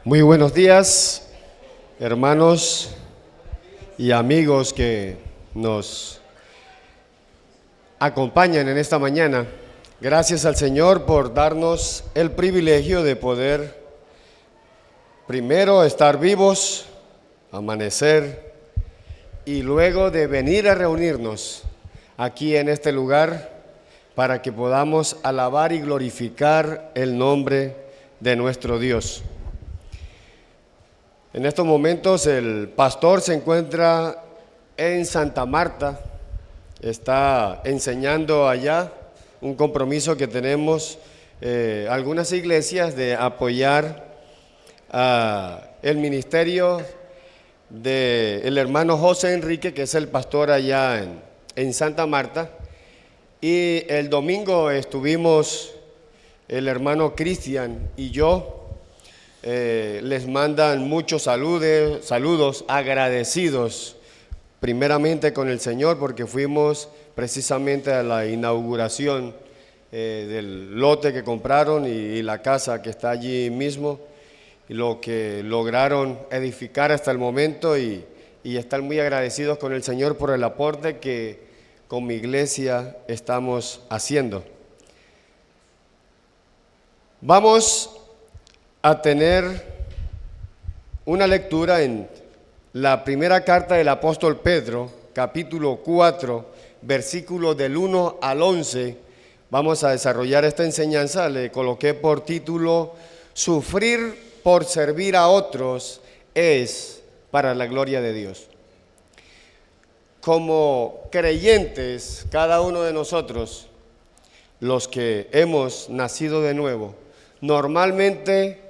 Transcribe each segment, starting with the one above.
Muy buenos días, hermanos y amigos que nos acompañan en esta mañana. Gracias al Señor por darnos el privilegio de poder primero estar vivos, amanecer y luego de venir a reunirnos aquí en este lugar para que podamos alabar y glorificar el nombre de nuestro Dios. En estos momentos el pastor se encuentra en Santa Marta, está enseñando allá, un compromiso que tenemos algunas iglesias de apoyar el ministerio del hermano José Enrique, que es el pastor allá en Santa Marta. Y el domingo estuvimos el hermano Cristian y yo. Les mandan muchos saludos agradecidos primeramente con el Señor porque fuimos precisamente a la inauguración del lote que compraron y la casa que está allí mismo, y lo que lograron edificar hasta el momento y están muy agradecidos con el Señor por el aporte que con mi iglesia estamos haciendo. Vamos a tener una lectura en la primera carta del apóstol Pedro, capítulo 4, versículos del 1 al 11. Vamos a desarrollar esta enseñanza. Le coloqué por título: Sufrir por servir a otros es para la gloria de Dios. Como creyentes, cada uno de nosotros, los que hemos nacido de nuevo, normalmente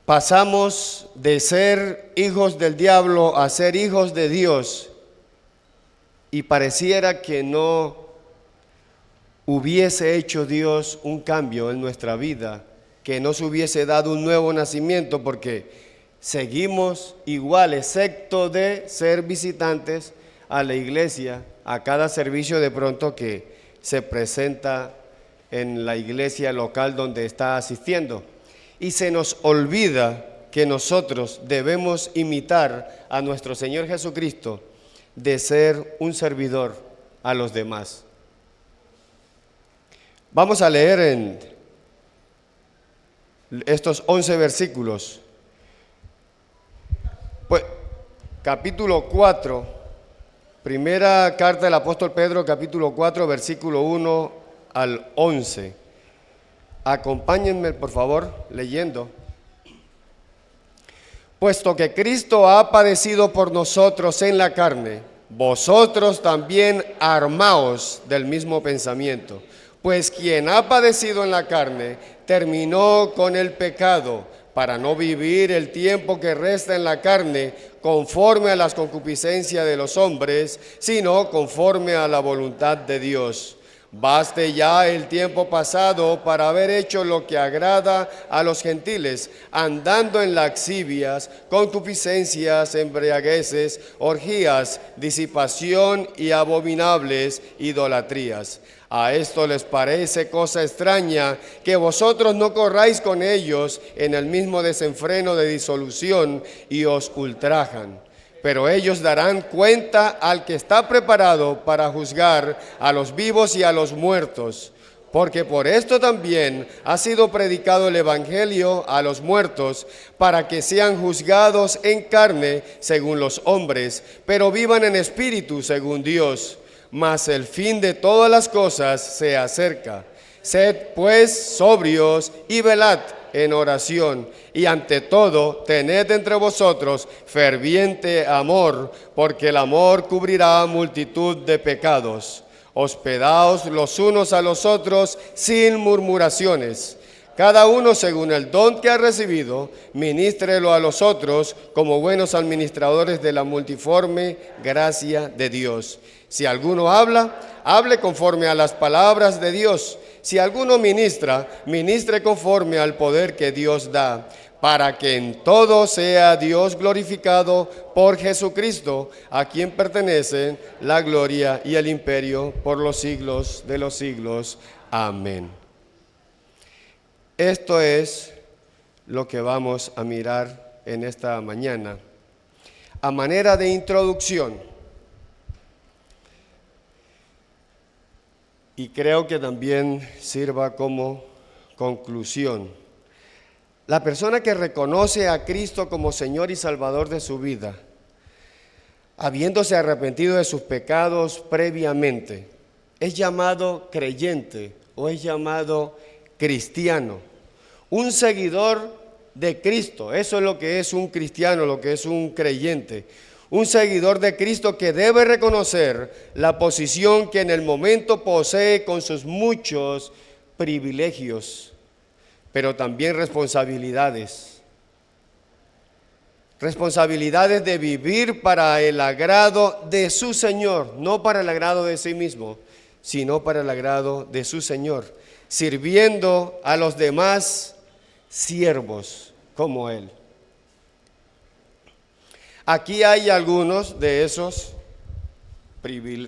pasamos de ser hijos del diablo a ser hijos de Dios, y pareciera que no hubiese hecho Dios un cambio en nuestra vida, que no se hubiese dado un nuevo nacimiento, porque seguimos igual, excepto de ser visitantes a la iglesia, a cada servicio de pronto que se presenta en la iglesia local donde está asistiendo. Y se nos olvida que nosotros debemos imitar a nuestro Señor Jesucristo de ser un servidor a los demás. Vamos a leer en estos 11 versículos. Pues, capítulo 4, primera carta del apóstol Pedro, capítulo 4, versículo 1 al 11. Acompáñenme, por favor, leyendo. Puesto que Cristo ha padecido por nosotros en la carne, vosotros también armaos del mismo pensamiento. Pues quien ha padecido en la carne terminó con el pecado, para no vivir el tiempo que resta en la carne conforme a las concupiscencias de los hombres, sino conforme a la voluntad de Dios. Baste ya el tiempo pasado para haber hecho lo que agrada a los gentiles, andando en lascivias, concupiscencias, embriagueces, orgías, disipación y abominables idolatrías. A esto les parece cosa extraña que vosotros no corráis con ellos en el mismo desenfreno de disolución y os ultrajan. Pero ellos darán cuenta al que está preparado para juzgar a los vivos y a los muertos. Porque por esto también ha sido predicado el evangelio a los muertos, para que sean juzgados en carne según los hombres, pero vivan en espíritu según Dios. Mas el fin de todas las cosas se acerca. Sed pues sobrios y velad en oración, y ante todo tened entre vosotros ferviente amor, porque el amor cubrirá multitud de pecados. Hospedaos los unos a los otros sin murmuraciones. Cada uno según el don que ha recibido, ministrelo a los otros como buenos administradores de la multiforme gracia de Dios. Si alguno habla, hable conforme a las palabras de Dios. Si alguno ministra, ministre conforme al poder que Dios da, para que en todo sea Dios glorificado por Jesucristo, a quien pertenecen la gloria y el imperio por los siglos de los siglos. Amén. Esto es lo que vamos a mirar en esta mañana. A manera de introducción, y creo que también sirva como conclusión, la persona que reconoce a Cristo como Señor y Salvador de su vida, habiéndose arrepentido de sus pecados previamente, es llamado creyente o es llamado cristiano, un seguidor de Cristo. Eso es lo que es un cristiano, lo que es un creyente, un seguidor de Cristo que debe reconocer la posición que en el momento posee con sus muchos privilegios, pero también responsabilidades de vivir para el agrado de su Señor, no para el agrado de sí mismo, sino para el agrado de su Señor, sirviendo a los demás siervos como Él. Aquí hay algunos de esos,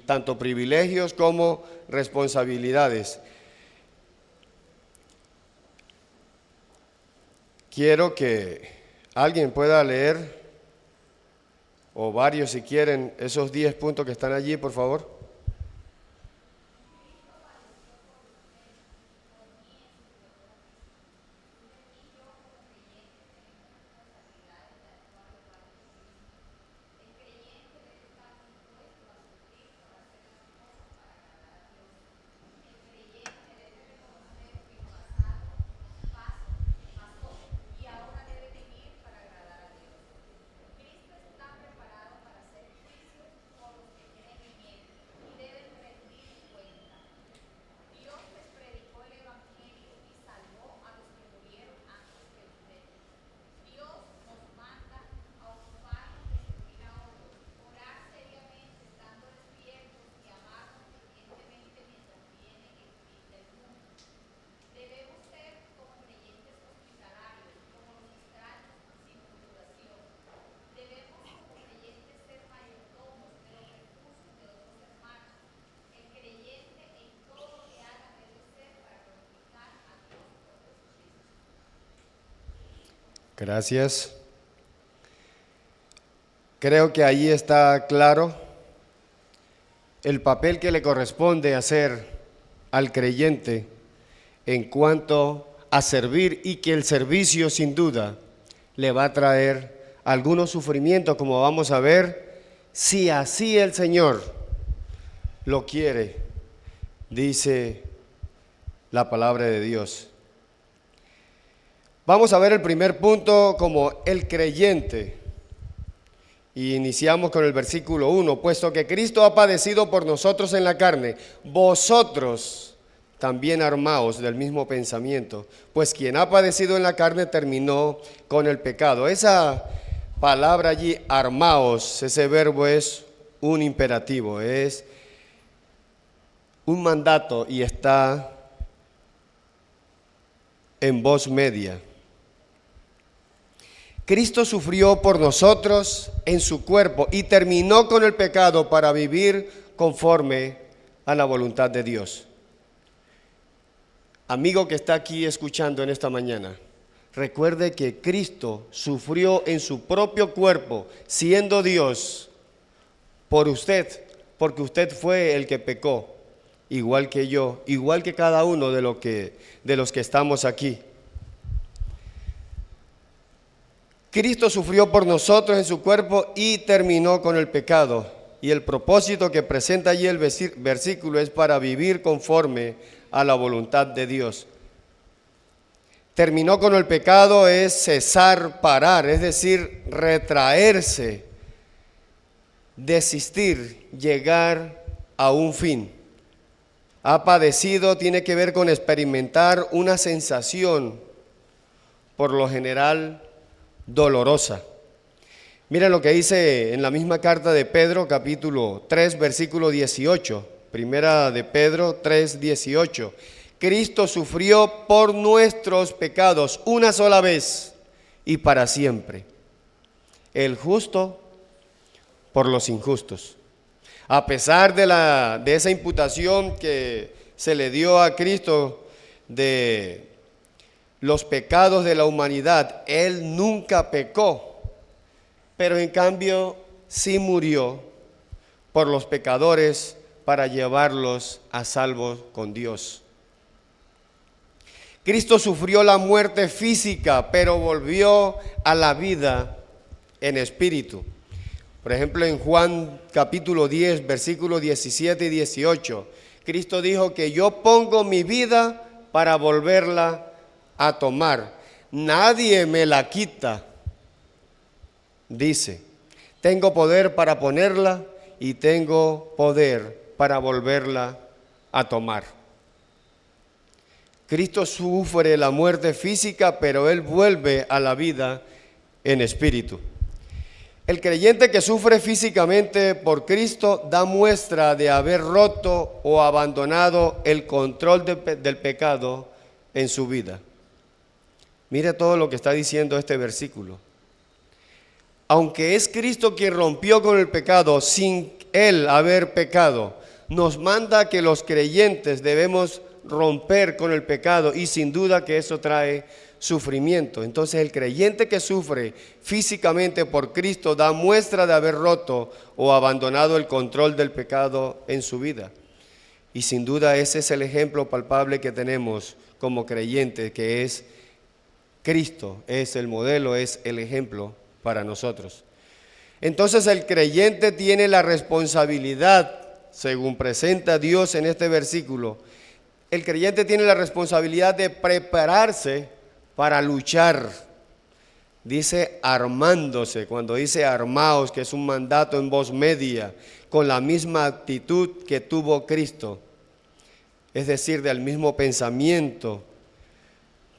tanto privilegios como responsabilidades. Quiero que alguien pueda leer, o varios si quieren, esos 10 puntos que están allí, por favor. Gracias. Creo que ahí está claro el papel que le corresponde hacer al creyente en cuanto a servir, y que el servicio sin duda le va a traer algunos sufrimientos, como vamos a ver, si así el Señor lo quiere, dice la palabra de Dios. Vamos a ver el primer punto como el creyente. Y iniciamos con el versículo 1. Puesto que Cristo ha padecido por nosotros en la carne, vosotros también armaos del mismo pensamiento. Pues quien ha padecido en la carne terminó con el pecado. Esa palabra allí, armaos, ese verbo es un imperativo, es un mandato y está en voz media. Cristo sufrió por nosotros en su cuerpo y terminó con el pecado para vivir conforme a la voluntad de Dios. Amigo que está aquí escuchando en esta mañana, recuerde que Cristo sufrió en su propio cuerpo, siendo Dios, por usted, porque usted fue el que pecó, igual que yo, igual que cada uno de los que estamos aquí. Cristo sufrió por nosotros en su cuerpo y terminó con el pecado. Y el propósito que presenta allí el versículo es para vivir conforme a la voluntad de Dios. Terminó con el pecado es cesar, parar, es decir, retraerse, desistir, llegar a un fin. Ha padecido tiene que ver con experimentar una sensación, por lo general, dolorosa. Miren lo que dice en la misma carta de Pedro, capítulo 3, versículo 18. Primera de Pedro 3, 18. Cristo sufrió por nuestros pecados una sola vez y para siempre. El justo por los injustos. A pesar de esa imputación que se le dio a Cristo de los pecados de la humanidad. Él nunca pecó, pero en cambio sí murió por los pecadores para llevarlos a salvo con Dios. Cristo sufrió la muerte física, pero volvió a la vida en espíritu. Por ejemplo, en Juan capítulo 10, versículos 17 y 18, Cristo dijo que yo pongo mi vida para volverla a tomar. Nadie me la quita, dice. Tengo poder para ponerla y tengo poder para volverla a tomar. Cristo sufre la muerte física, pero Él vuelve a la vida en espíritu. El creyente que sufre físicamente por Cristo da muestra de haber roto o abandonado el control del pecado en su vida. Mire todo lo que está diciendo este versículo. Aunque es Cristo quien rompió con el pecado sin Él haber pecado, nos manda que los creyentes debemos romper con el pecado, y sin duda que eso trae sufrimiento. Entonces el creyente que sufre físicamente por Cristo da muestra de haber roto o abandonado el control del pecado en su vida. Y sin duda ese es el ejemplo palpable que tenemos como creyentes, que es Cristo, es el modelo, es el ejemplo para nosotros. Entonces el creyente tiene la responsabilidad, según presenta Dios en este versículo, el creyente tiene la responsabilidad de prepararse para luchar. Dice armándose, cuando dice armaos, que es un mandato en voz media, con la misma actitud que tuvo Cristo, es decir, del mismo pensamiento,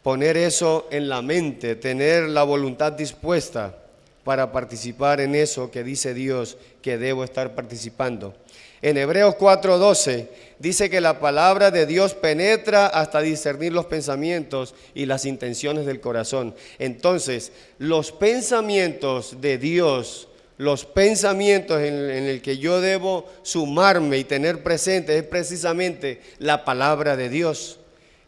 poner eso en la mente, tener la voluntad dispuesta para participar en eso que dice Dios que debo estar participando. En Hebreos 4:12 dice que la palabra de Dios penetra hasta discernir los pensamientos y las intenciones del corazón. Entonces, los pensamientos de Dios, los pensamientos en el que yo debo sumarme y tener presente es precisamente la palabra de Dios,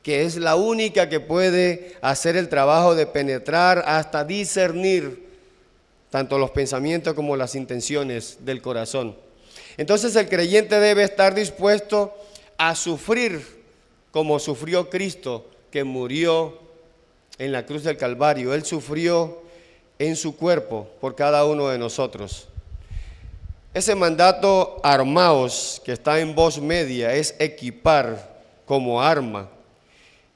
que es la única que puede hacer el trabajo de penetrar hasta discernir tanto los pensamientos como las intenciones del corazón. Entonces el creyente debe estar dispuesto a sufrir como sufrió Cristo, que murió en la cruz del Calvario. Él sufrió en su cuerpo por cada uno de nosotros. Ese mandato armaos, que está en voz media, es equipar como arma.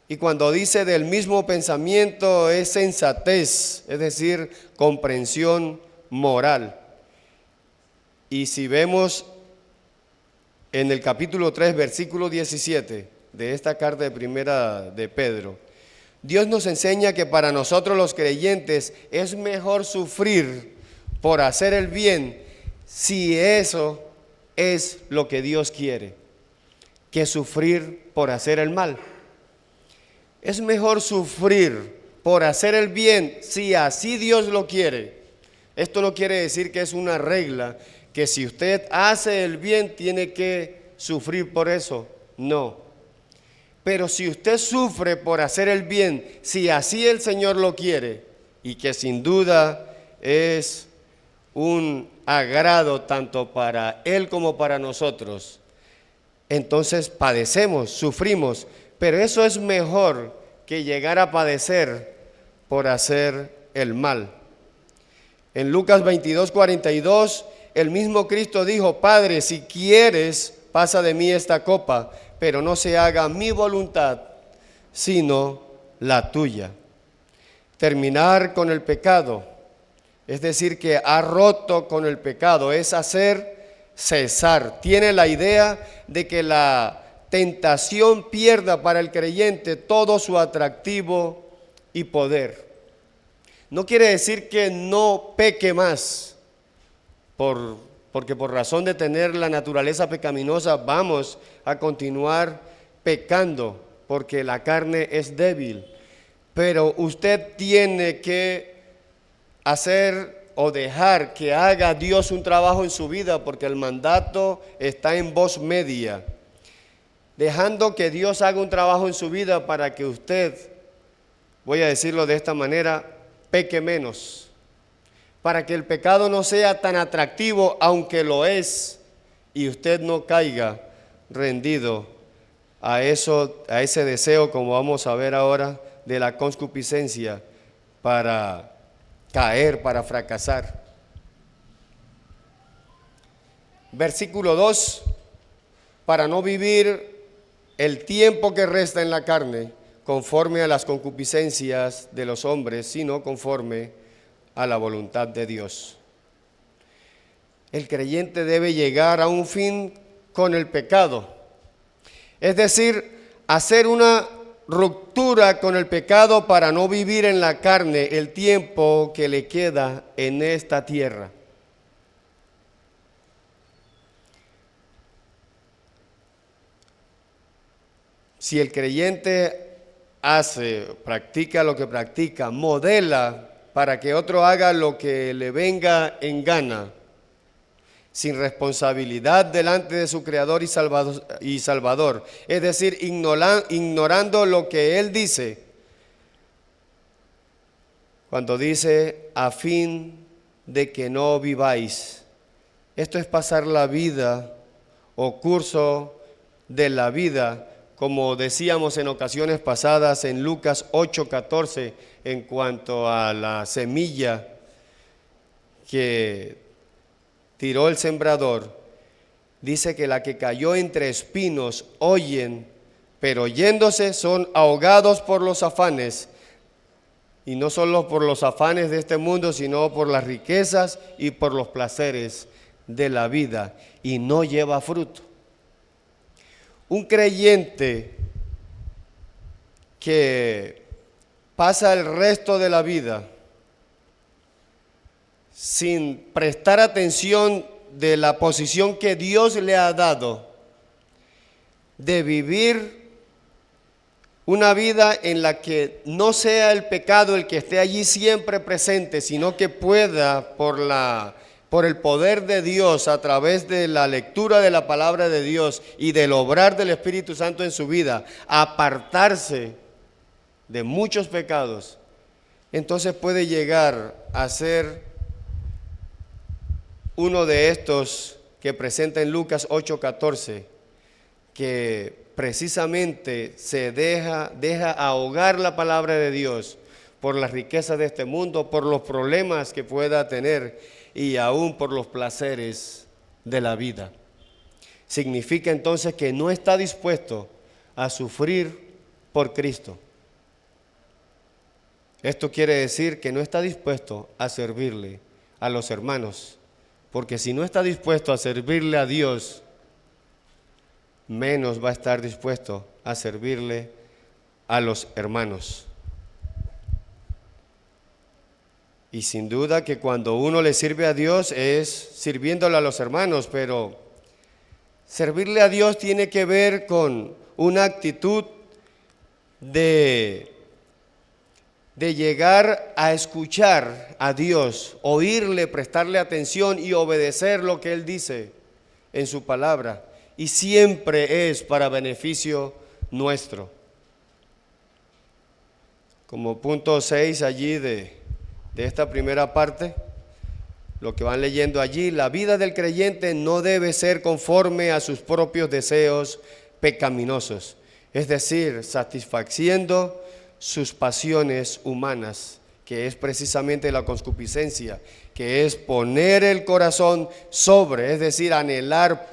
Y cuando dice del mismo pensamiento es sensatez, es decir, comprensión moral. Y si vemos en el capítulo 3, versículo 17 de esta carta de primera de Pedro, Dios nos enseña que para nosotros los creyentes es mejor sufrir por hacer el bien, si eso es lo que Dios quiere, que sufrir por hacer el mal. Es mejor sufrir por hacer el bien si así Dios lo quiere. Esto no quiere decir que es una regla, que si usted hace el bien tiene que sufrir por eso. No. Pero si usted sufre por hacer el bien, si así el Señor lo quiere, y que sin duda es un agrado tanto para Él como para nosotros, entonces padecemos, sufrimos, pero eso es mejor que llegar a padecer por hacer el mal. En Lucas 22:42, el mismo Cristo dijo: Padre, si quieres, pasa de mí esta copa, pero no se haga mi voluntad, sino la tuya. Terminar con el pecado, es decir, que ha roto con el pecado, es hacer cesar. Tiene la idea de que la tentación pierda para el creyente todo su atractivo y poder. No quiere decir que no peque más, porque por razón de tener la naturaleza pecaminosa vamos a continuar pecando, porque la carne es débil. Pero usted tiene que hacer o dejar que haga Dios un trabajo en su vida, porque el mandato está en voz media. Dejando que Dios haga un trabajo en su vida para que usted voy a decirlo de esta manera, peque menos, para que el pecado no sea tan atractivo, aunque lo es, y usted no caiga rendido a eso, a ese deseo, como vamos a ver ahora, de la concupiscencia, para caer, para fracasar. Versículo 2, para no vivir el tiempo que resta en la carne conforme a las concupiscencias de los hombres, sino conforme a la voluntad de Dios. El creyente debe llegar a un fin con el pecado, es decir, hacer una ruptura con el pecado para no vivir en la carne el tiempo que le queda en esta tierra. Si el creyente practica lo que practica, modela para que otro haga lo que le venga en gana, sin responsabilidad delante de su Creador y Salvador, es decir, ignorando lo que Él dice, cuando dice, a fin de que no viváis. Esto es pasar la vida o curso de la vida, como decíamos en ocasiones pasadas en Lucas 8:14, en cuanto a la semilla que tiró el sembrador, dice que la que cayó entre espinos oyen, pero oyéndose son ahogados por los afanes, y no solo por los afanes de este mundo, sino por las riquezas y por los placeres de la vida, y no lleva fruto. Un creyente que pasa el resto de la vida sin prestar atención de la posición que Dios le ha dado, de vivir una vida en la que no sea el pecado el que esté allí siempre presente, sino que pueda, por el poder de Dios, a través de la lectura de la palabra de Dios y del obrar del Espíritu Santo en su vida, apartarse de muchos pecados, entonces puede llegar a ser uno de estos que presenta en Lucas 8:14, que precisamente se deja ahogar la palabra de Dios por las riquezas de este mundo, por los problemas que pueda tener y aún por los placeres de la vida. Significa entonces que no está dispuesto a sufrir por Cristo. Esto quiere decir que no está dispuesto a servirle a los hermanos, porque si no está dispuesto a servirle a Dios, menos va a estar dispuesto a servirle a los hermanos. Y sin duda que cuando uno le sirve a Dios es sirviéndole a los hermanos, pero servirle a Dios tiene que ver con una actitud de llegar a escuchar a Dios, oírle, prestarle atención y obedecer lo que Él dice en su palabra. Y siempre es para beneficio nuestro. Como punto 6 allí de esta primera parte, lo que van leyendo allí, la vida del creyente no debe ser conforme a sus propios deseos pecaminosos, es decir, satisfaciendo sus pasiones humanas, que es precisamente la concupiscencia, que es poner el corazón sobre, es decir, anhelar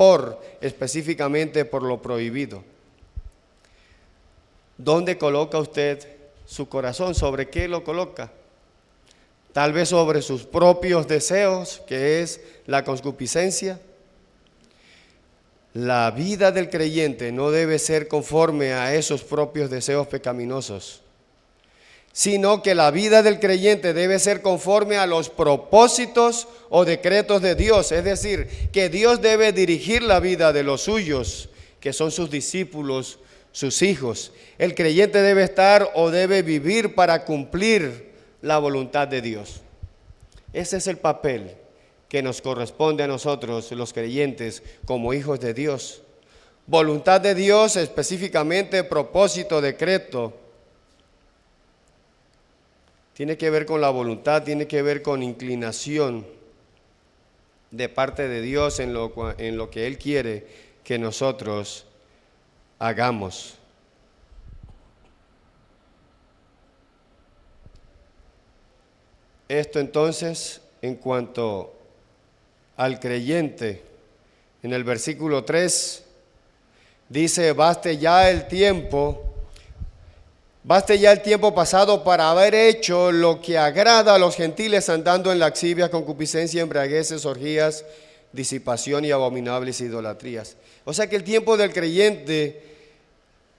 específicamente por lo prohibido. ¿Dónde coloca usted su corazón? ¿Sobre qué lo coloca? Tal vez sobre sus propios deseos, que es la concupiscencia. La vida del creyente no debe ser conforme a esos propios deseos pecaminosos, sino que la vida del creyente debe ser conforme a los propósitos o decretos de Dios, es decir, que Dios debe dirigir la vida de los suyos, que son sus discípulos, sus hijos. El creyente debe estar o debe vivir para cumplir la voluntad de Dios. Ese es el papel que nos corresponde a nosotros, los creyentes, como hijos de Dios. Voluntad de Dios, específicamente propósito, decreto. tiene que ver con la voluntad, tiene que ver con inclinación de parte de Dios en lo que Él quiere que nosotros hagamos. Esto entonces, en cuanto al creyente, en el versículo 3, dice, baste ya el tiempo pasado para haber hecho lo que agrada a los gentiles, andando en laxivia, concupiscencia, embriagueces, orgías, disipación y abominables idolatrías. O sea que el tiempo del creyente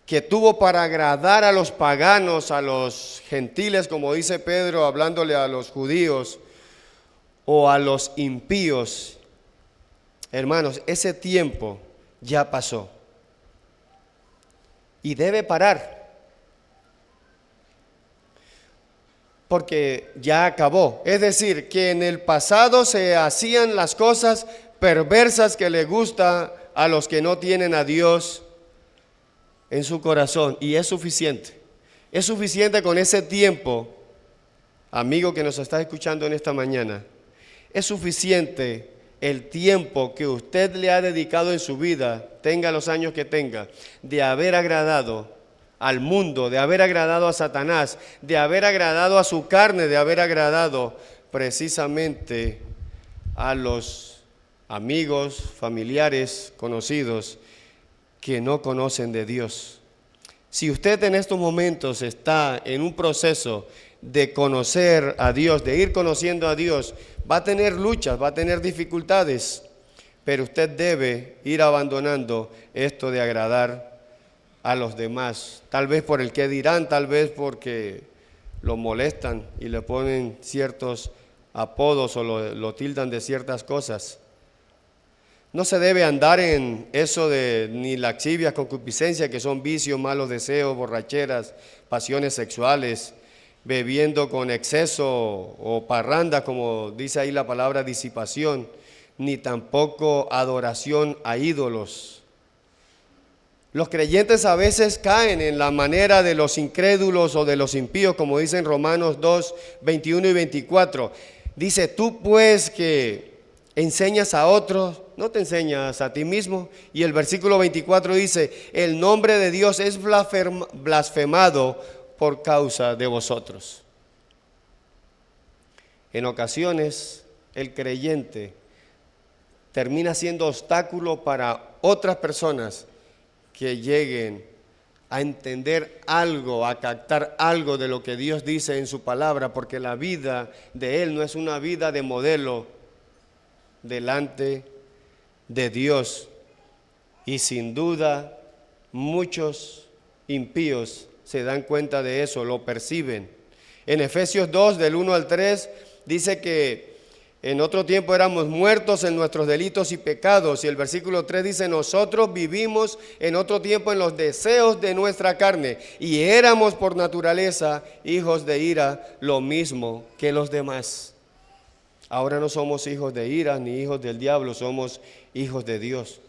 que tuvo para agradar a los paganos, a los gentiles, como dice Pedro, hablándole a los judíos o a los impíos, hermanos, ese tiempo ya pasó y debe parar, porque ya acabó. Es decir, que en el pasado se hacían las cosas perversas que le gusta a los que no tienen a Dios en su corazón, y es suficiente. Es suficiente con ese tiempo, amigo que nos está escuchando en esta mañana, es suficiente el tiempo que usted le ha dedicado en su vida, tenga los años que tenga, de haber agradado al mundo, de haber agradado a Satanás, de haber agradado a su carne, de haber agradado precisamente a los amigos, familiares, conocidos que no conocen de Dios. Si usted en estos momentos está en un proceso de conocer a Dios, de ir conociendo a Dios, va a tener luchas, va a tener dificultades, pero usted debe ir abandonando esto de agradar a los demás, tal vez por el que dirán, tal vez porque lo molestan y le ponen ciertos apodos o lo tildan de ciertas cosas. No se debe andar en eso de ni laxivia, concupiscencia, que son vicios, malos deseos, borracheras, pasiones sexuales, bebiendo con exceso o parranda, como dice ahí la palabra disipación, ni tampoco adoración a ídolos. Los creyentes a veces caen en la manera de los incrédulos o de los impíos, como dice en Romanos 2, 21 y 24. Dice, tú pues que enseñas a otros, no te enseñas a ti mismo. Y el versículo 24 dice, el nombre de Dios es blasfemado por causa de vosotros. En ocasiones el creyente termina siendo obstáculo para otras personas que lleguen a entender algo, a captar algo de lo que Dios dice en su palabra, porque la vida de él no es una vida de modelo delante de Dios. Y sin duda muchos impíos se dan cuenta de eso, lo perciben. En Efesios 2, del 1 al 3, dice que en otro tiempo éramos muertos en nuestros delitos y pecados, y el versículo 3 dice, nosotros vivimos en otro tiempo en los deseos de nuestra carne, y éramos por naturaleza hijos de ira, lo mismo que los demás. Ahora no somos hijos de ira ni hijos del diablo, somos hijos de Dios.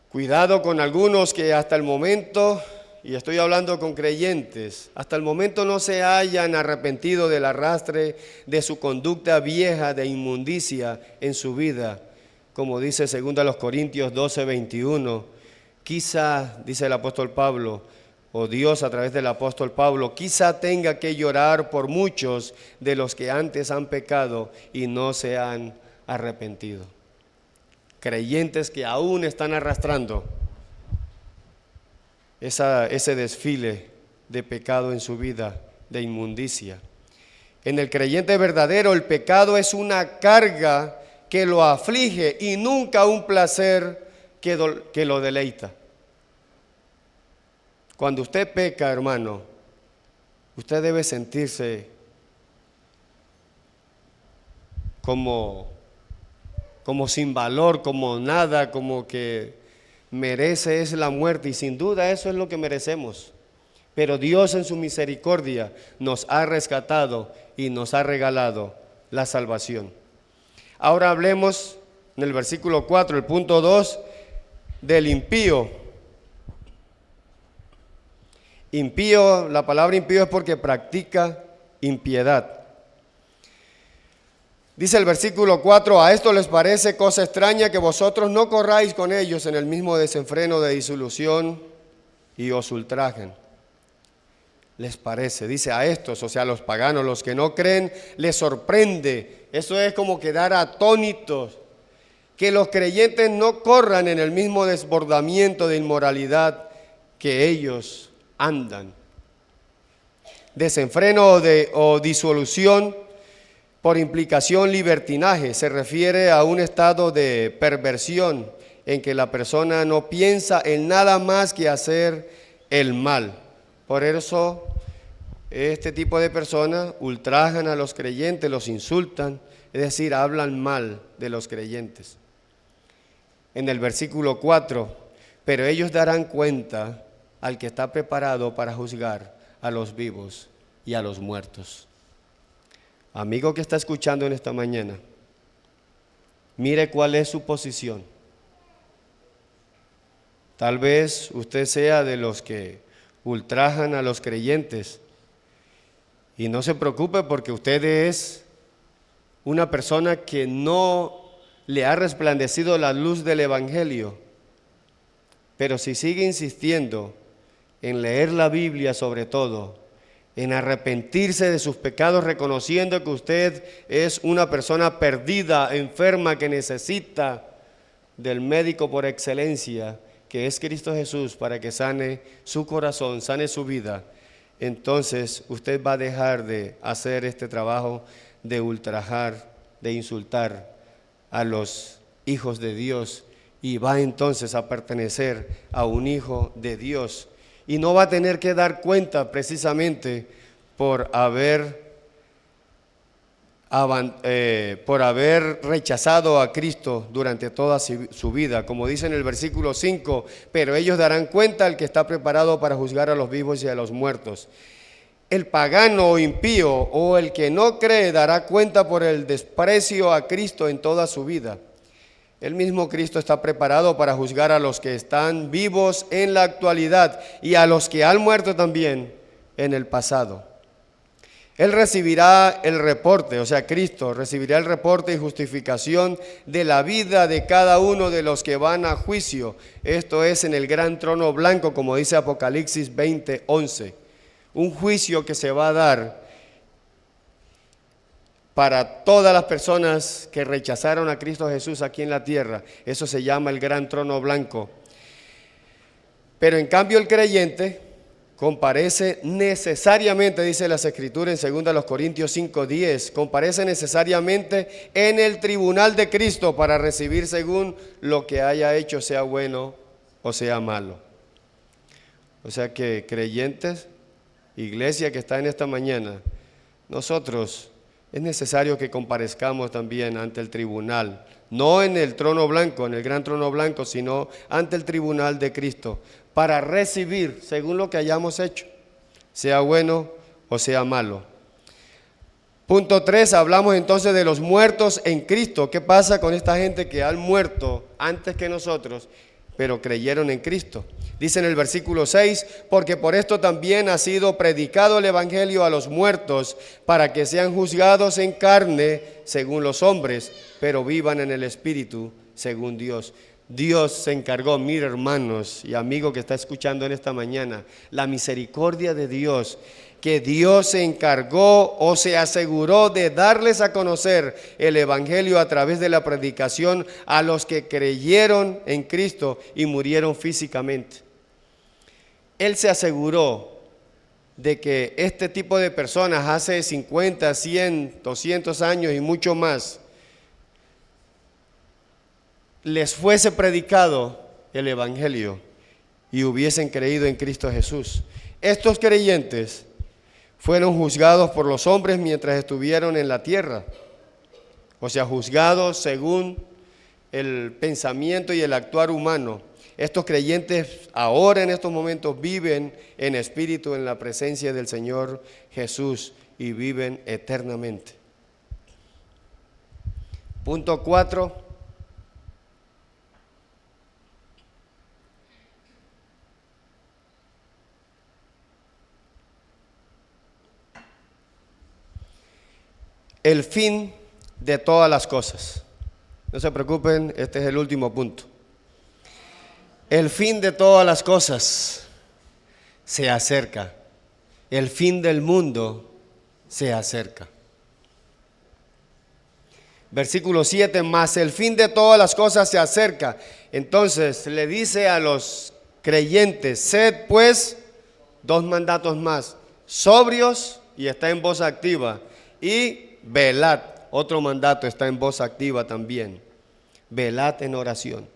Cuidado con algunos que hasta el momento, y estoy hablando con creyentes, hasta el momento no se hayan arrepentido del arrastre de su conducta vieja de inmundicia en su vida, como dice 2 Corintios 12, 21. Quizá, dice el apóstol Pablo, o Dios a través del apóstol Pablo, quizá tenga que llorar por muchos de los que antes han pecado y no se han arrepentido. Creyentes que aún están arrastrando ese desfile de pecado en su vida, de inmundicia. En el creyente verdadero, el pecado es una carga que lo aflige y nunca un placer que lo deleita. Cuando usted peca, hermano, usted debe sentirse como sin valor, como nada, como que merece es la muerte, y sin duda eso es lo que merecemos. Pero Dios en su misericordia nos ha rescatado y nos ha regalado la salvación. Ahora hablemos en el versículo 4, el punto 2, del impío. Impío, la palabra impío es porque practica impiedad. Dice el versículo 4, a esto les parece cosa extraña que vosotros no corráis con ellos en el mismo desenfreno de disolución y os ultrajen. Les parece, dice a estos, o sea, a los paganos, los que no creen, les sorprende. Eso es como quedar atónitos, que los creyentes no corran en el mismo desbordamiento de inmoralidad que ellos andan. Desenfreno o disolución, por implicación libertinaje, se refiere a un estado de perversión en que la persona no piensa en nada más que hacer el mal. Por eso este tipo de personas ultrajan a los creyentes, los insultan, es decir, hablan mal de los creyentes. En el versículo 4, pero ellos darán cuenta al que está preparado para juzgar a los vivos y a los muertos. Amigo que está escuchando en esta mañana, mire cuál es su posición. Tal vez usted sea de los que ultrajan a los creyentes y no se preocupe porque usted es una persona que no le ha resplandecido la luz del Evangelio. Pero si sigue insistiendo en leer la Biblia sobre todo, en arrepentirse de sus pecados, reconociendo que usted es una persona perdida, enferma, que necesita del médico por excelencia, que es Cristo Jesús, para que sane su corazón, sane su vida, entonces usted va a dejar de hacer este trabajo de ultrajar, de insultar a los hijos de Dios y va entonces a pertenecer a un hijo de Dios. Y no va a tener que dar cuenta precisamente por haber rechazado a Cristo durante toda su vida. Como dice en el versículo 5, pero ellos darán cuenta al que está preparado para juzgar a los vivos y a los muertos. El pagano o impío o el que no cree dará cuenta por el desprecio a Cristo en toda su vida. El mismo Cristo está preparado para juzgar a los que están vivos en la actualidad y a los que han muerto también en el pasado. Él recibirá el reporte, o sea, Cristo recibirá el reporte y justificación de la vida de cada uno de los que van a juicio. Esto es en el gran trono blanco, como dice Apocalipsis 20:11. Un juicio que se va a dar para todas las personas que rechazaron a Cristo Jesús aquí en la tierra. Eso se llama el gran trono blanco. Pero en cambio el creyente comparece necesariamente, dice las Escrituras en 2 Corintios 5:10, comparece necesariamente en el tribunal de Cristo para recibir según lo que haya hecho, sea bueno o sea malo. O sea que creyentes, iglesia que está en esta mañana, nosotros es necesario que comparezcamos también ante el tribunal, no en el trono blanco, en el gran trono blanco, sino ante el tribunal de Cristo, para recibir según lo que hayamos hecho, sea bueno o sea malo. Punto 3, hablamos entonces de los muertos en Cristo. ¿Qué pasa con esta gente que han muerto antes que nosotros, pero creyeron en Cristo? Dice en el versículo 6, porque por esto también ha sido predicado el Evangelio a los muertos, para que sean juzgados en carne según los hombres, pero vivan en el Espíritu según Dios. Dios se encargó, mire hermanos y amigo que está escuchando en esta mañana, la misericordia de Dios, que Dios se encargó o se aseguró de darles a conocer el Evangelio a través de la predicación a los que creyeron en Cristo y murieron físicamente. Él se aseguró de que este tipo de personas hace 50, 100, 200 años y mucho más, les fuese predicado el Evangelio y hubiesen creído en Cristo Jesús. Estos creyentes fueron juzgados por los hombres mientras estuvieron en la tierra, o sea, juzgados según el pensamiento y el actuar humano. Estos creyentes ahora en estos momentos viven en espíritu en la presencia del Señor Jesús y viven eternamente. Punto 4. el fin de todas las cosas. No se preocupen, este es el último punto. El fin de todas las cosas se acerca. El fin del mundo se acerca. Versículo 7, más el fin de todas las cosas se acerca. Entonces le dice a los creyentes, sed pues, dos mandatos más, sobrios, y está en voz activa, y velad, otro mandato está en voz activa también, velad en oración.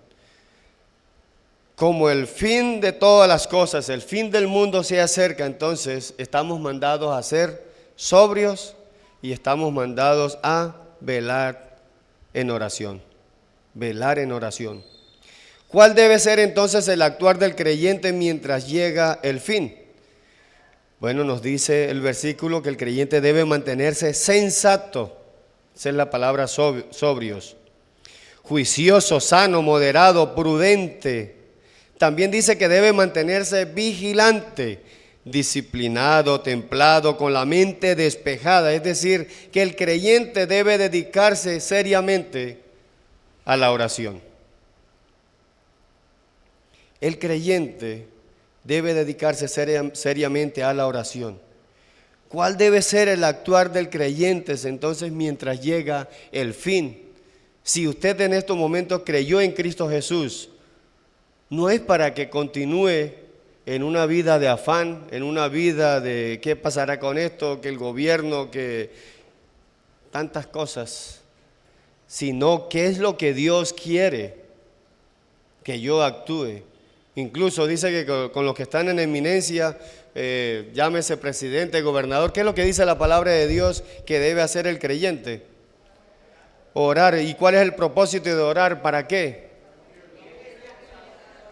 Como el fin de todas las cosas, el fin del mundo se acerca, entonces estamos mandados a ser sobrios y estamos mandados a velar en oración. Velar en oración. ¿Cuál debe ser entonces el actuar del creyente mientras llega el fin? Bueno, nos dice el versículo que el creyente debe mantenerse sensato. Esa es la palabra sobrios. Juicioso, sano, moderado, prudente. También dice que debe mantenerse vigilante, disciplinado, templado, con la mente despejada. Es decir, que el creyente debe dedicarse seriamente a la oración. El creyente debe dedicarse seriamente a la oración. ¿Cuál debe ser el actuar del creyente entonces mientras llega el fin? Si usted en estos momentos creyó en Cristo Jesús, no es para que continúe en una vida de afán, en una vida de qué pasará con esto, que el gobierno, que tantas cosas, sino qué es lo que Dios quiere que yo actúe. Incluso dice que con los que están en eminencia, llámese presidente, gobernador, ¿qué es lo que dice la palabra de Dios que debe hacer el creyente? Orar. ¿Y cuál es el propósito de orar? ¿Para qué?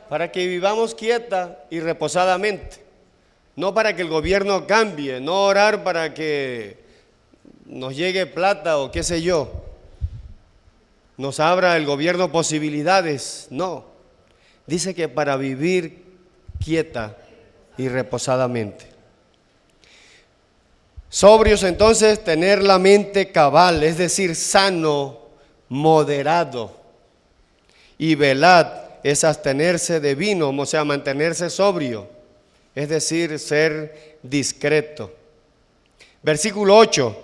Para que vivamos quieta y reposadamente, no para que el gobierno cambie, no orar para que nos llegue plata o qué sé yo, nos abra el gobierno posibilidades, no, dice que para vivir quieta y reposadamente. Sobrios entonces, tener la mente cabal, es decir, sano, moderado, y velad, es abstenerse de vino, o sea, mantenerse sobrio, es decir, ser discreto. Versículo 8,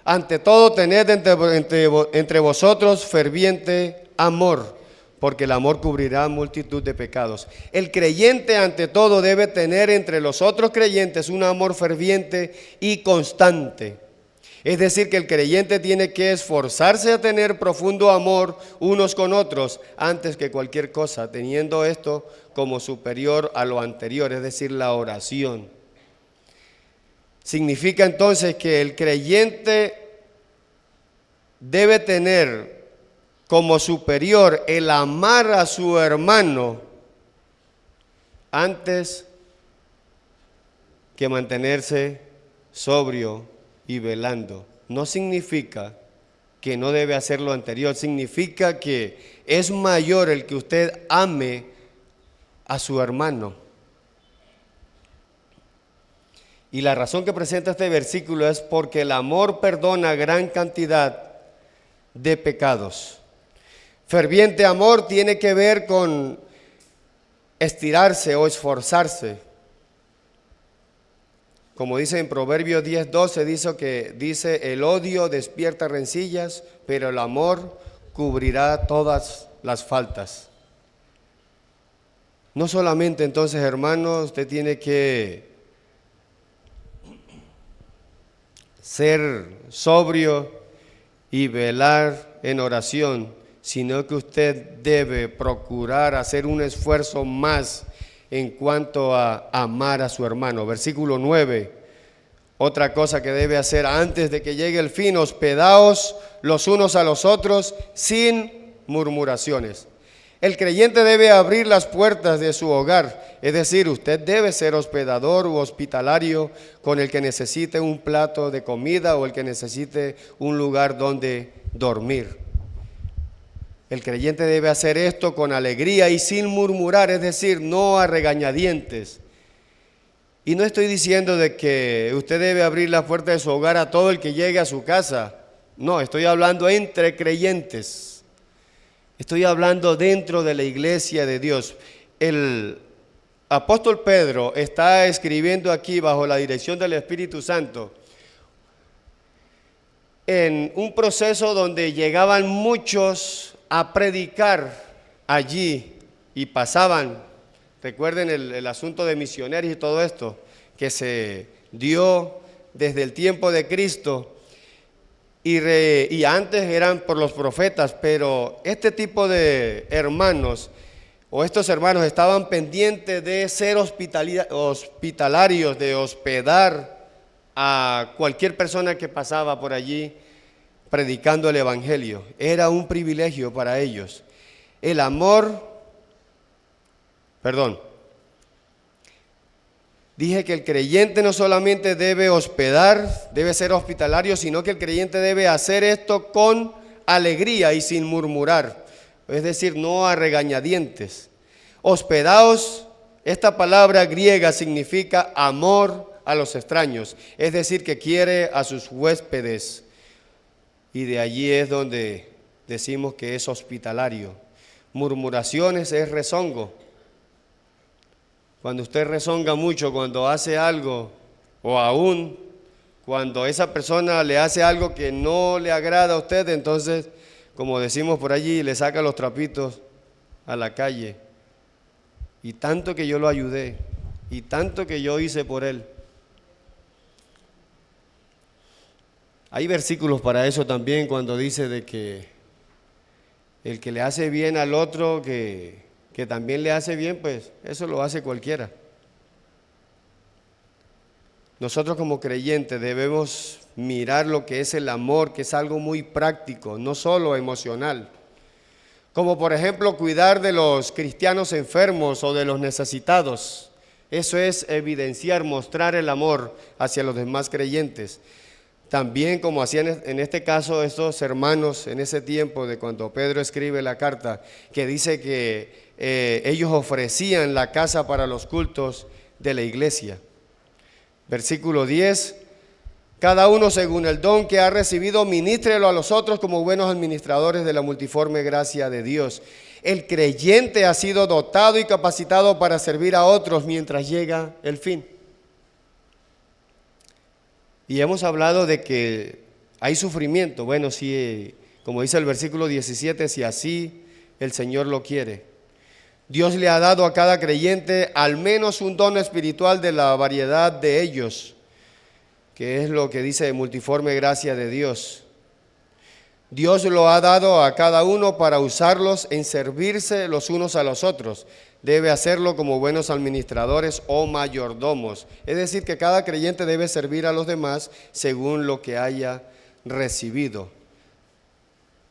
ante todo tened entre vosotros ferviente amor, porque el amor cubrirá multitud de pecados. El creyente ante todo debe tener entre los otros creyentes un amor ferviente y constante. Es decir, que el creyente tiene que esforzarse a tener profundo amor unos con otros antes que cualquier cosa, teniendo esto como superior a lo anterior, es decir, la oración. Significa entonces que el creyente debe tener como superior el amar a su hermano antes que mantenerse sobrio y velando. No significa que no debe hacer lo anterior, significa que es mayor el que usted ame a su hermano. Y la razón que presenta este versículo es porque el amor perdona gran cantidad de pecados. Ferviente amor tiene que ver con estirarse o esforzarse. Como dice en Proverbios 10:12, dice el odio despierta rencillas, pero el amor cubrirá todas las faltas. No solamente entonces, hermanos, usted tiene que ser sobrio y velar en oración, sino que usted debe procurar hacer un esfuerzo más en cuanto a amar a su hermano. Versículo 9, otra cosa que debe hacer antes de que llegue el fin: hospedaos los unos a los otros sin murmuraciones. El creyente debe abrir las puertas de su hogar, es decir, usted debe ser hospedador u hospitalario con el que necesite un plato de comida o el que necesite un lugar donde dormir. El creyente debe hacer esto con alegría y sin murmurar, es decir, no a regañadientes. Y no estoy diciendo de que usted debe abrir la puerta de su hogar a todo el que llegue a su casa. No, estoy hablando entre creyentes. Estoy hablando dentro de la iglesia de Dios. El apóstol Pedro está escribiendo aquí bajo la dirección del Espíritu Santo en un proceso donde llegaban muchos a predicar allí y pasaban. Recuerden el asunto de misioneros y todo esto que se dio desde el tiempo de Cristo y antes eran por los profetas, pero este tipo de hermanos o estos hermanos estaban pendientes de ser hospitalarios, de hospedar a cualquier persona que pasaba por allí predicando el evangelio. Era un privilegio para ellos. El amor, dije que el creyente no solamente debe hospedar, debe ser hospitalario, sino que el creyente debe hacer esto con alegría y sin murmurar, es decir, no a regañadientes. Hospedaos, esta palabra griega significa amor a los extraños, es decir, que quiere a sus huéspedes, y de allí es donde decimos que es hospitalario. Murmuraciones es rezongo. Cuando usted rezonga mucho, cuando hace algo, o aún cuando esa persona le hace algo que no le agrada a usted, entonces, como decimos por allí, le saca los trapitos a la calle. Y tanto que yo lo ayudé, y tanto que yo hice por él. Hay versículos para eso también, cuando dice de que el que le hace bien al otro, que también le hace bien, pues eso lo hace cualquiera. Nosotros como creyentes debemos mirar lo que es el amor, que es algo muy práctico, no solo emocional. Como por ejemplo cuidar de los cristianos enfermos o de los necesitados. Eso es evidenciar, mostrar el amor hacia los demás creyentes. También como hacían en este caso estos hermanos en ese tiempo de cuando Pedro escribe la carta, que dice que ellos ofrecían la casa para los cultos de la iglesia. Versículo 10, cada uno según el don que ha recibido, ministrelo a los otros como buenos administradores de la multiforme gracia de Dios. El creyente ha sido dotado y capacitado para servir a otros mientras llega el fin. Y hemos hablado de que hay sufrimiento. Bueno, si, como dice el versículo 17, si así el Señor lo quiere. Dios le ha dado a cada creyente al menos un don espiritual de la variedad de ellos, que es lo que dice multiforme gracia de Dios. Dios lo ha dado a cada uno para usarlos en servirse los unos a los otros. Debe hacerlo como buenos administradores o mayordomos. Es decir, que cada creyente debe servir a los demás según lo que haya recibido.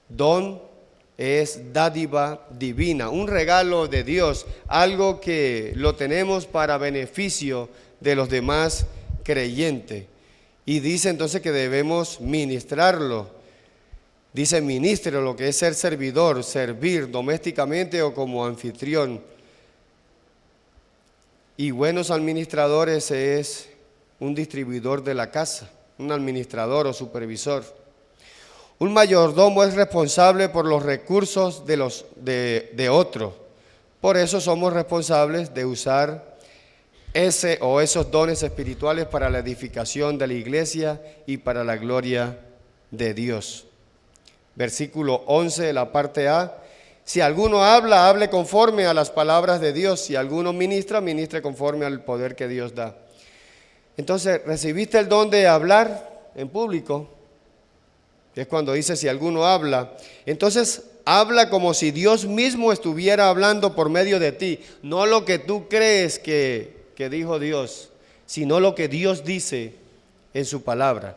Don es dádiva divina, un regalo de Dios, algo que lo tenemos para beneficio de los demás creyentes. Y dice entonces que debemos ministrarlo. Dice ministro, lo que es ser servidor, servir domésticamente o como anfitrión. Y buenos administradores es un distribuidor de la casa, un administrador o supervisor. Un mayordomo es responsable por los recursos de otro. Por eso somos responsables de usar ese o esos dones espirituales para la edificación de la iglesia y para la gloria de Dios. Versículo 11, la parte A. Si alguno habla, hable conforme a las palabras de Dios. Si alguno ministra, ministre conforme al poder que Dios da. Entonces, ¿recibiste el don de hablar en público? Es cuando dice si alguno habla. Entonces, habla como si Dios mismo estuviera hablando por medio de ti. No lo que tú crees que dijo Dios, sino lo que Dios dice en su palabra.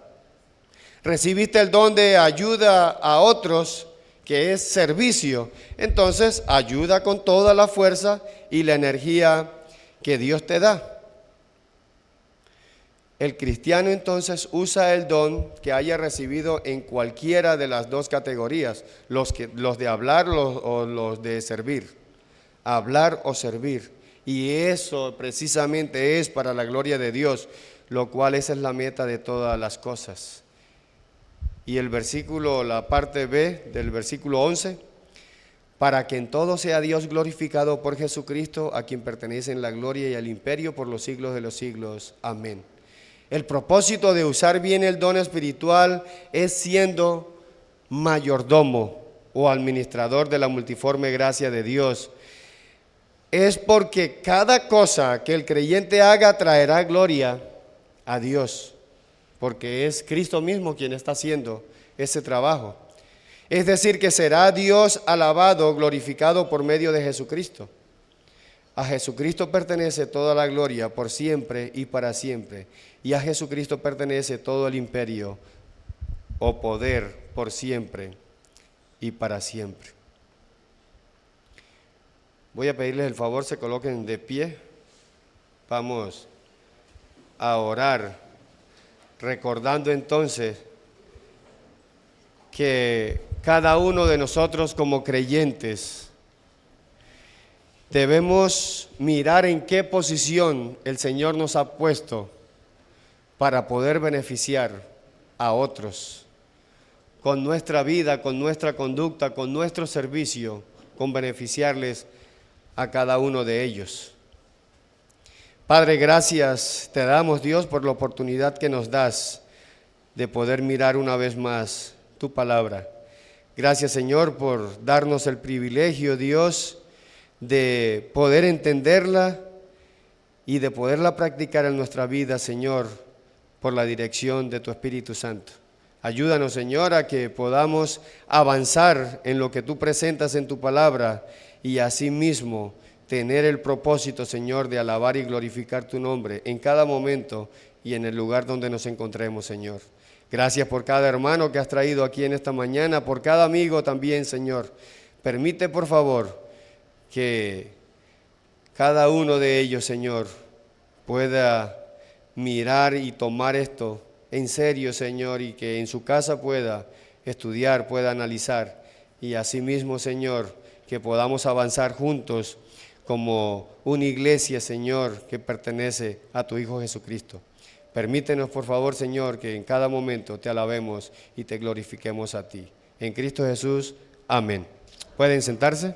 Recibiste el don de ayuda a otros, que es servicio. Entonces, ayuda con toda la fuerza y la energía que Dios te da. El cristiano entonces usa el don que haya recibido en cualquiera de las dos categorías, los de hablar o los de servir. Hablar o servir. Y eso precisamente es para la gloria de Dios, lo cual esa es la meta de todas las cosas. Y el versículo, la parte B del versículo 11, para que en todo sea Dios glorificado por Jesucristo, a quien pertenecen la gloria y el imperio por los siglos de los siglos. Amén. El propósito de usar bien el don espiritual es siendo mayordomo o administrador de la multiforme gracia de Dios. Es porque cada cosa que el creyente haga traerá gloria a Dios, porque es Cristo mismo quien está haciendo ese trabajo. Es decir, que será Dios alabado, glorificado por medio de Jesucristo. A Jesucristo pertenece toda la gloria por siempre y para siempre. Y a Jesucristo pertenece todo el imperio o poder por siempre y para siempre. Voy a pedirles el favor, se coloquen de pie. Vamos a orar, recordando entonces que cada uno de nosotros como creyentes debemos mirar en qué posición el Señor nos ha puesto para poder beneficiar a otros con nuestra vida, con nuestra conducta, con nuestro servicio, con beneficiarles a cada uno de ellos. Padre, gracias te damos, Dios, por la oportunidad que nos das de poder mirar una vez más tu palabra. Gracias, Señor, por darnos el privilegio, Dios, de poder entenderla y de poderla practicar en nuestra vida, Señor, por la dirección de tu Espíritu Santo. Ayúdanos, Señor, a que podamos avanzar en lo que tú presentas en tu palabra y asimismo tener el propósito, Señor, de alabar y glorificar tu nombre en cada momento y en el lugar donde nos encontremos, Señor. Gracias por cada hermano que has traído aquí en esta mañana, por cada amigo también, Señor. Permite, por favor, que cada uno de ellos, Señor, pueda mirar y tomar esto en serio, Señor, y que en su casa pueda estudiar, pueda analizar, y asimismo, Señor, que podamos avanzar juntos como una iglesia, Señor, que pertenece a tu Hijo Jesucristo. Permítenos, por favor, Señor, que en cada momento te alabemos y te glorifiquemos a ti. En Cristo Jesús, amén. ¿Pueden sentarse?